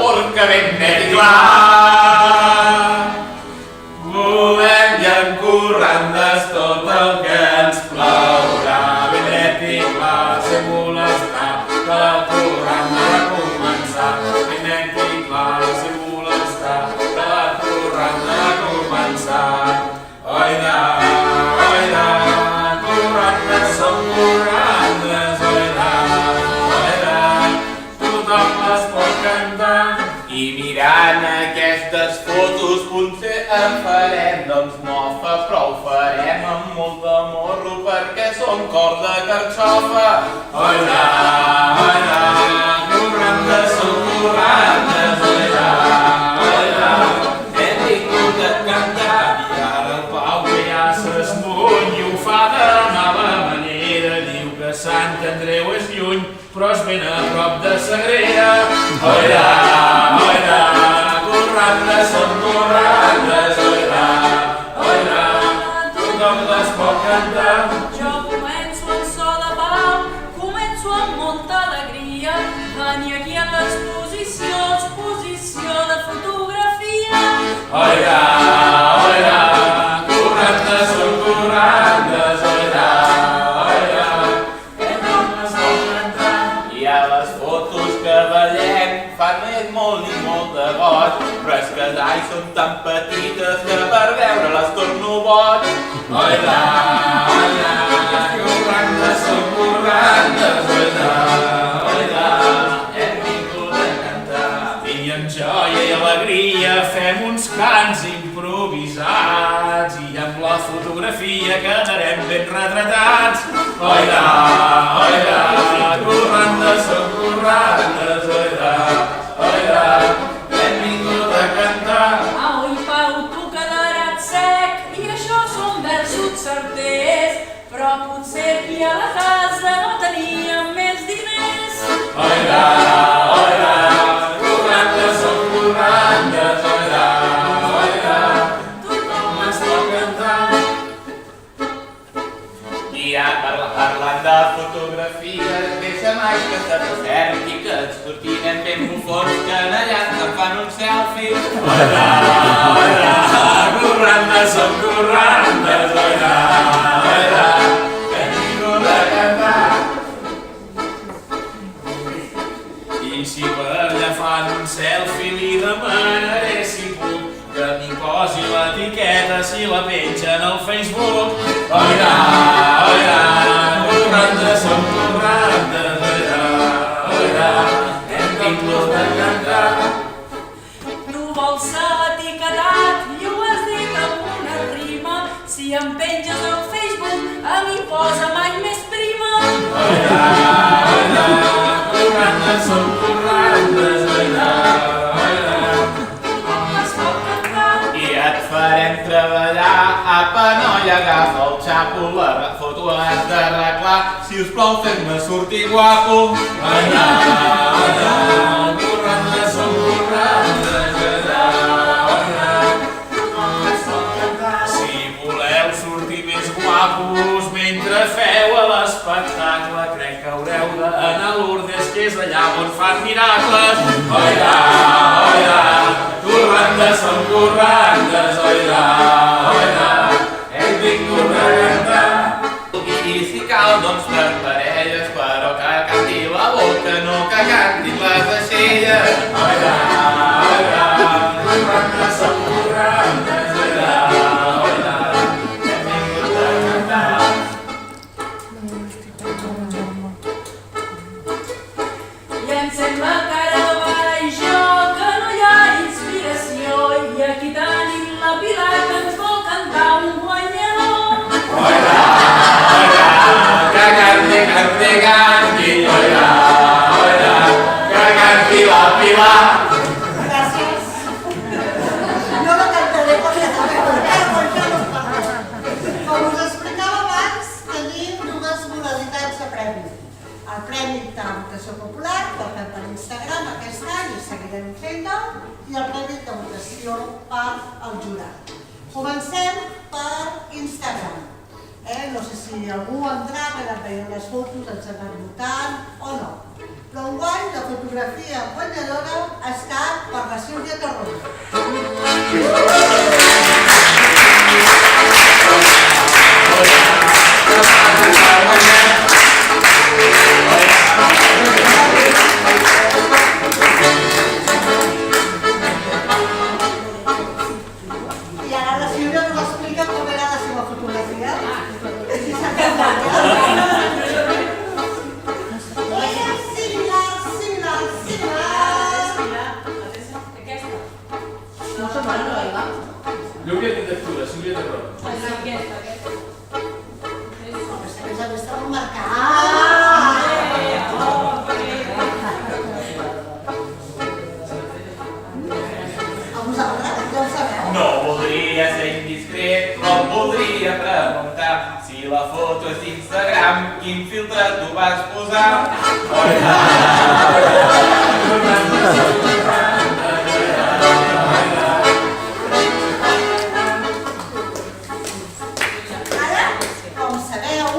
burca ben net i clar. Volem i encorrandes tot el que ens plaurà, ben net i clar, ser molestar, que la corranda va començar. Ben net i clar, ser molestar, que la corranda va començar. Oida, oida, corrandes són corrandes, oida, oida, tothom les pot cantar. I mirant aquestes fotos potser en farem doncs mofa, però ho farem amb molt de morro perquè són cor de carxofa. Oida, oida, corrandes són corrandes, oida, oida, hem vingut a cantar. I ara el Pau que ja s'esmuny i ho fa de mala manera, diu que Sant Andreu és lluny però és ben a prop de Sagrera. Oida, oida, corrandes són corrandes, oida, oida, tothom les pot cantar. Jo començo amb so de pau, començo amb molta alegria, venir aquí a l'exposició, exposició de fotografia. Oida, oida, corrandes són corrandes, oida, oida, tothom les pot cantar. I a les fotos que veiem fan molt i molt de goig, però és que ai, són tan petites que per veure-les torno boig. Oida, oida, corrandes són corrandes, oida, oida, hem vingut a cantar. I amb joia i alegria fem uns cants improvisats i amb la fotografia quedarem ben retratats. Oida, oida, corrandes són corrandes, oida, oida, hem vingut a cantar. Au i Pau, tu quedaràs sec i això són versos certers, però potser aquí a la casa no teníem més diners. Oida, oida, corrandes són corrandes, oida, oida, tothom es pot cantar. I ara parlant de fotografies, deixa mai que s'acerqui que ens cortinem ben bufons que allà em fan un selfie. Oida, oida, corrandes són corrandes, oida, oida, hem vingut a cantar. I si per allà fan un selfie li demanaré si puc que m'hi posi l'etiqueta si la pengen al Facebook. Oida, oida, corrandes són corrandes, oida, oida, hem vingut a cantar. Tu vols ser etiquetat i ho has dit amb una rima, si em penges al Facebook a mi posa mai més prima. Oida, oida, corrandes són corrandes, oida, oida, Tothom es pot cantar. i et farem treballar. Apa, noia, agafa el xapo, la foto has d'arreglar. Si us plau, fem-me sortir guapo. Oida, oida, corrandes són corrandes, oida, oida, tothom es pot cantar. Si voleu sortir més guapos mentre feu a l'espectacle, crec que haureu d'anar a Lourdes, que és allà on fan miracles. Oida, oida, corrandes són corrandes, oida, oida, hem vingut a cantar. I si cal, doncs per parelles, però que canti la boca, no que cantin les aixelles. Oida, oida, corrandes són corrandes, oida, oida, hem vingut a cantar. I em sembla que ara vaig jo, que no hi ha inspiració, i aquí tenim la Pilar que ens vol cantar un guanyador. Oida, oida, que canti, canti, canti, oida, oida, que canti la Pilar. Gràcies. No la cantaré perquè també com us explicava abans, tenim dues modalitats de premi. El premi de votació popular, que el fem per Instagram aquest any i seguirem fent-ho, i el premi de votació per al jurat. Comencem per Instagram. No sé si algú ha entrat, ha anat veient les fotos, ens ha anat votant o no. D'enguany, la fotografia guanyadora ha estat per la Sílvia Tarró. I ara la Sílvia ens explica com era la seva fotografia. Si s'ha acordat. Era similar. No se val, no, Eva. Lluvia de textura, Sílvia Tarró. Aquesta. Ens estava marcant. A vosaltres, ja ho sabeu. No voldria ser indiscret, no em voldria preguntar si la foto és d'Instagram, quin filtre tu vas posar. Ara, com sabeu,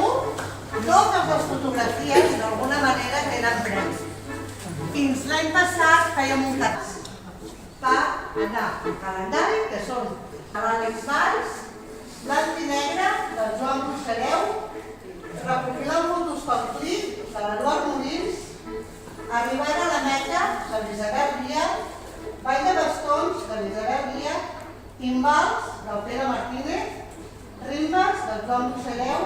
totes les fotografies d'alguna manera tenen premi. Fins l'any passat fèiem un cas per anar al calendari, que són l'Àlex Valls, Blanc i Negre, del Joan Rosselleu, recopilant fotos pel clip de l'Eduard Molins, Arribant a la Meta, de l'Isabel Via, Ball de Bastons, de l'Isabel Via, Timbals, del Pere Martínez, Rimbes, del Joan Rosselleu,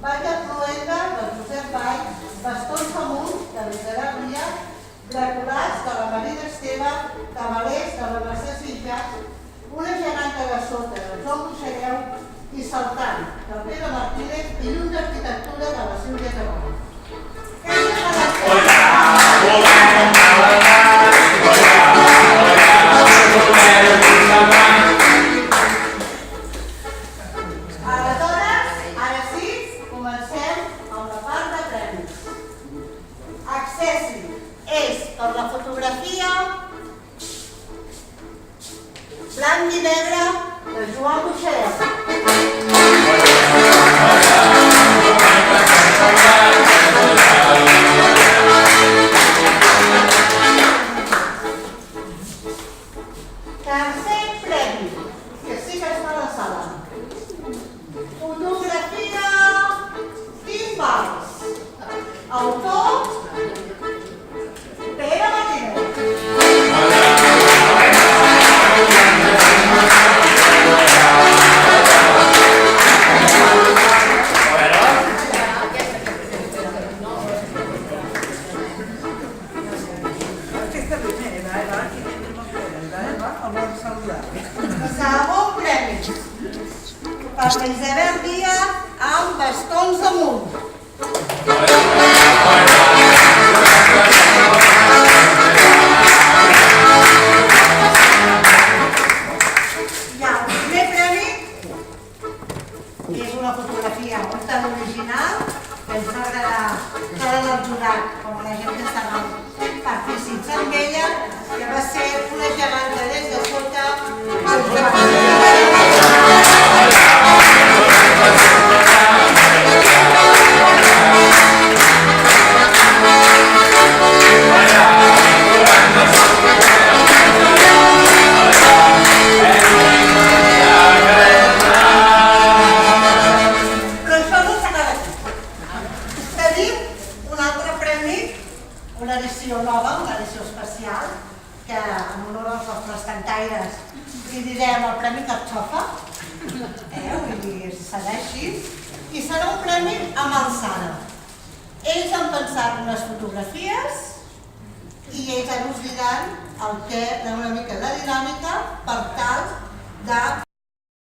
Ball de Cloenda, del Josep Vall, Bastons amunt, de l'Isabel Via, Braculats, de la Marina Esteve, Camalers, de la Mercè Sitges, Una geganta de sota, del Joan Rosselleu, i Saltant, del Pere Martínez, i llum d'arquitectura de la Sílvia Tarró. Aleshores, ara sí, comencem amb la part de premis. Accessi és per la fotografia Blanc i Negre de Joan Rosselleu. Tercer premi, que sí que està a la sala. Fotografia Timbals. Autor Pere Martínez. Segon premi per la Isabel Via amb Bastons amunt. I el primer premi és una fotografia molt tan original que ens va agradar cara del jurat, com la gent que estava participant amb ella, que va ser una geganta des de sota del jurat. Però això no s'acaba aquí. Tenim un altre premi, una edició nova, una edició especial, que en honor als nostres cantaires li direm el Premi Carxofa, vull dir, serà així, i serà un premi amb alçada. Ells han pensat unes fotografies i ells ens diran una mica de dinàmica per tal de